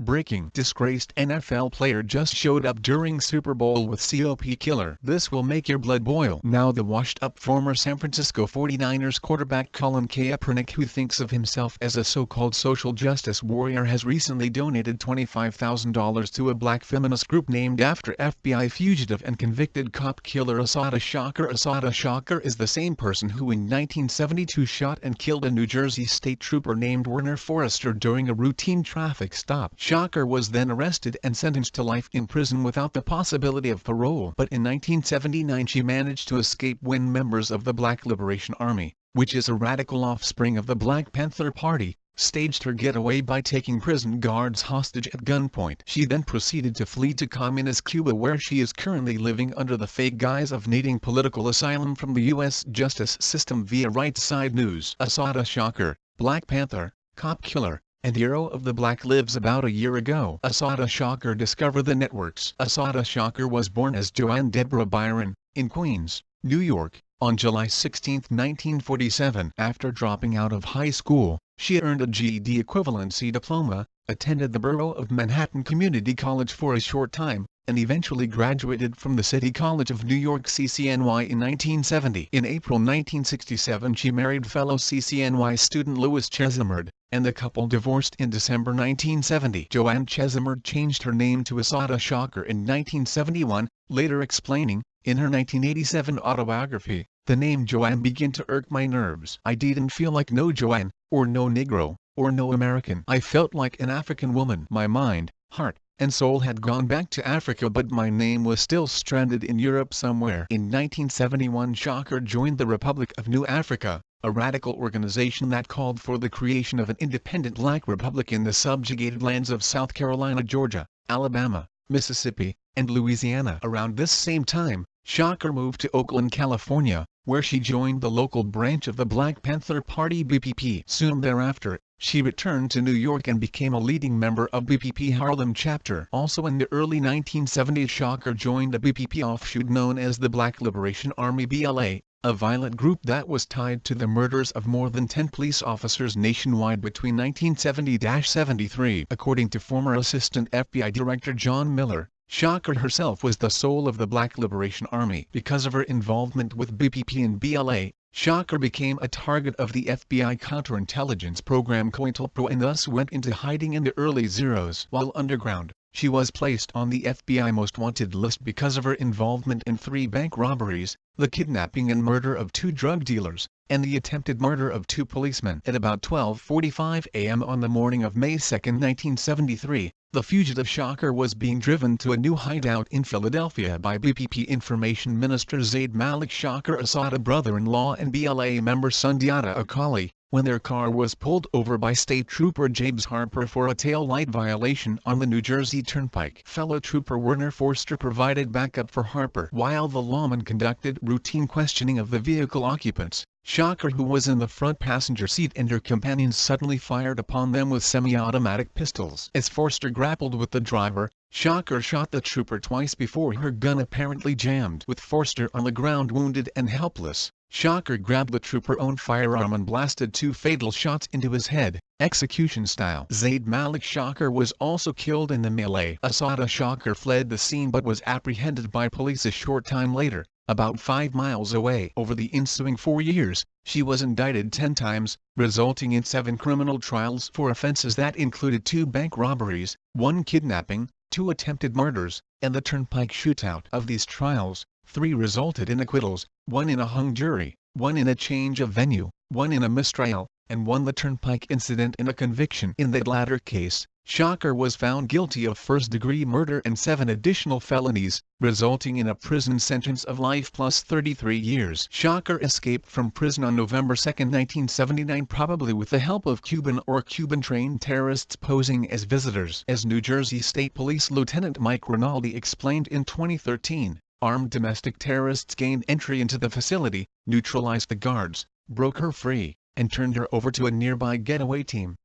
Breaking: disgraced NFL player just showed up during Super Bowl with COP killer. This will make your blood boil. Now the washed-up former San Francisco 49ers quarterback Colin Kaepernick, who thinks of himself as a so-called social justice warrior, has recently donated $25,000 to a black feminist group named after FBI fugitive and convicted cop killer Assata Shaker. Assata Shaker is the same person who in 1972 shot and killed a New Jersey state trooper named Werner Forrester during a routine traffic stop. Shaker was then arrested and sentenced to life in prison without the possibility of parole. But in 1979 she managed to escape when members of the Black Liberation Army, which is a radical offspring of the Black Panther Party, staged her getaway by taking prison guards hostage at gunpoint. She then proceeded to flee to communist Cuba, where she is currently living under the fake guise of needing political asylum from the U.S. justice system via Right Side News. Assata Shaker, Black Panther, cop killer, and hero of the black lives about a year ago. Assata Shaker. Discover the networks. Assata Shaker was born as Joanne Deborah Byron, in Queens, New York, on July 16, 1947. After dropping out of high school, she earned a GED equivalency diploma, attended the Borough of Manhattan Community College for a short time, and eventually graduated from the City College of New York CCNY in 1970. In April 1967 she married fellow CCNY student Louis Chesimard, and the couple divorced in December 1970. Joanne Chesimard changed her name to Assata Shaker in 1971, later explaining, in her 1987 autobiography, "The name Joanne began to irk my nerves. I didn't feel like no Joanne, or no Negro, or no American. I felt like an African woman. My mind, heart, and soul had gone back to Africa, but my name was still stranded in Europe somewhere." In 1971 Shaker joined the Republic of New Africa, a radical organization that called for the creation of an independent black republic in the subjugated lands of South Carolina, Georgia, Alabama, Mississippi, and Louisiana. Around this same time, Shaker moved to Oakland, California, where she joined the local branch of the Black Panther Party (BPP). Soon thereafter, she returned to New York and became a leading member of BPP Harlem chapter. Also in the early 1970s Shaker joined a BPP offshoot known as the Black Liberation Army (BLA), a violent group that was tied to the murders of more than 10 police officers nationwide between 1970-73. According to former Assistant FBI Director John Miller, Shaker herself was the soul of the Black Liberation Army. Because of her involvement with BPP and BLA, Shaker became a target of the FBI counterintelligence program COINTELPRO and thus went into hiding in the early zeros. While underground, she was placed on the FBI Most Wanted list because of her involvement in 3 bank robberies, the kidnapping and murder of 2 drug dealers, and the attempted murder of 2 policemen. At about 12:45 a.m. on the morning of May 2, 1973, the fugitive Shaker was being driven to a new hideout in Philadelphia by BPP Information Minister Zaid Malik Shaker, Assata brother-in-law and BLA member Sundiata Akali, when their car was pulled over by State Trooper James Harper for a tail light violation on the New Jersey Turnpike. Fellow Trooper Werner Forster provided backup for Harper. While the lawman conducted routine questioning of the vehicle occupants, Shaker, who was in the front passenger seat, and her companions suddenly fired upon them with semi-automatic pistols. As Forster grappled with the driver, Shaker shot the trooper twice before her gun apparently jammed. With Forster on the ground wounded and helpless, Shaker grabbed the trooper's own firearm and blasted 2 fatal shots into his head, execution style. Zaid Malik Shaker was also killed in the melee. Assata Shaker fled the scene but was apprehended by police a short time later, about 5 miles away. Over the ensuing 4 years, she was indicted 10 times, resulting in 7 criminal trials for offenses that included 2 bank robberies, 1 kidnapping, 2 attempted murders, and the Turnpike shootout. Of these trials, 3 resulted in acquittals, 1 in a hung jury, 1 in a change of venue, 1 in a mistrial, and 1 the Turnpike incident in a conviction. In that latter case, Shaker was found guilty of first-degree murder and 7 additional felonies, resulting in a prison sentence of life plus 33 years. Shaker escaped from prison on November 2, 1979, probably with the help of Cuban or Cuban-trained terrorists posing as visitors. As New Jersey State Police Lieutenant Mike Rinaldi explained in 2013, armed domestic terrorists gained entry into the facility, neutralized the guards, broke her free, and turned her over to a nearby getaway team.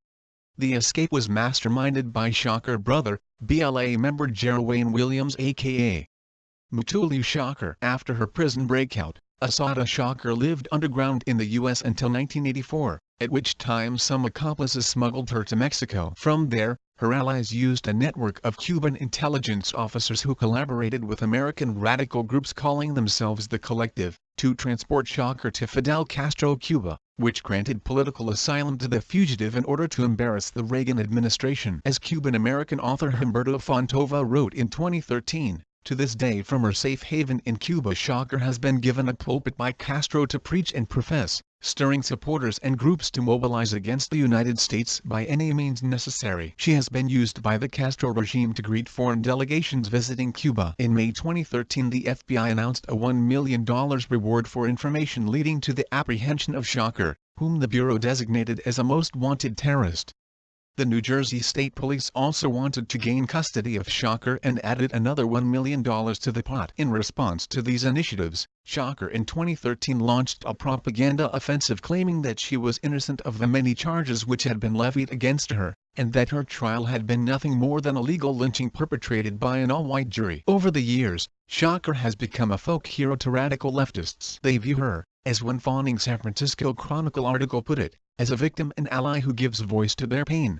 The escape was masterminded by Shaker brother, BLA member Jerwayne Williams aka Mutulu Shaker. After her prison breakout, Assata Shaker lived underground in the U.S. until 1984, at which time some accomplices smuggled her to Mexico. From there, Her allies used a network of Cuban intelligence officers who collaborated with American radical groups calling themselves the Collective, to transport Shocker to Fidel Castro Cuba, which granted political asylum to the fugitive in order to embarrass the Reagan administration. As Cuban-American author Humberto Fontova wrote in 2013, to this day from her safe haven in Cuba, Shocker has been given a pulpit by Castro to preach and profess, stirring supporters and groups to mobilize against the United States by any means necessary. She has been used by the Castro regime to greet foreign delegations visiting Cuba. In May 2013, the FBI announced a $1 million reward for information leading to the apprehension of Shocker, whom the Bureau designated as a most wanted terrorist. The New Jersey State Police also wanted to gain custody of Shocker and added another $1 million to the pot. In response to these initiatives, Shocker in 2013 launched a propaganda offensive claiming that she was innocent of the many charges which had been levied against her, and that her trial had been nothing more than a legal lynching perpetrated by an all-white jury. Over the years, Shocker has become a folk hero to radical leftists. They view her, as one fawning San Francisco Chronicle article put it, as a victim and ally who gives voice to their pain.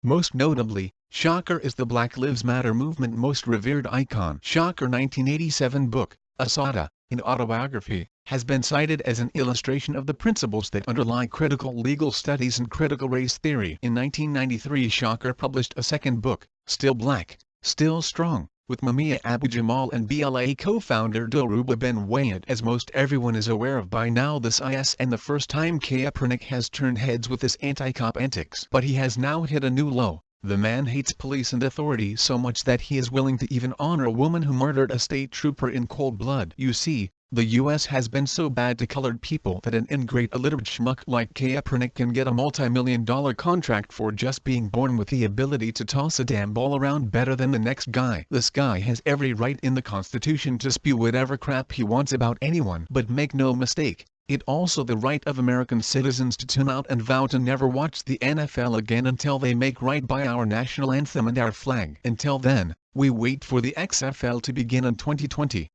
Most notably, Shocker is the Black Lives Matter movement most revered icon. Shocker 1987 book, Asada, an autobiography, has been cited as an illustration of the principles that underlie critical legal studies and critical race theory. In 1993, Shocker published a second book, Still Black, Still Strong, with Mumia Abu-Jamal and BLA co-founder Dilruba Ben-Wayed. As most everyone is aware of by now, this is the first time Kaepernick has turned heads with his anti-cop antics. But he has now hit a new low. The man hates police and authority so much that he is willing to even honor a woman who murdered a state trooper in cold blood. You see, the U.S. has been so bad to colored people that an ingrate illiterate schmuck like Kaepernick can get a multi-million-dollar contract for just being born with the ability to toss a damn ball around better than the next guy. This guy has every right in the Constitution to spew whatever crap he wants about anyone. But make no mistake, it's also the right of American citizens to tune out and vow to never watch the NFL again until they make right by our national anthem and our flag. Until then, we wait for the XFL to begin in 2020.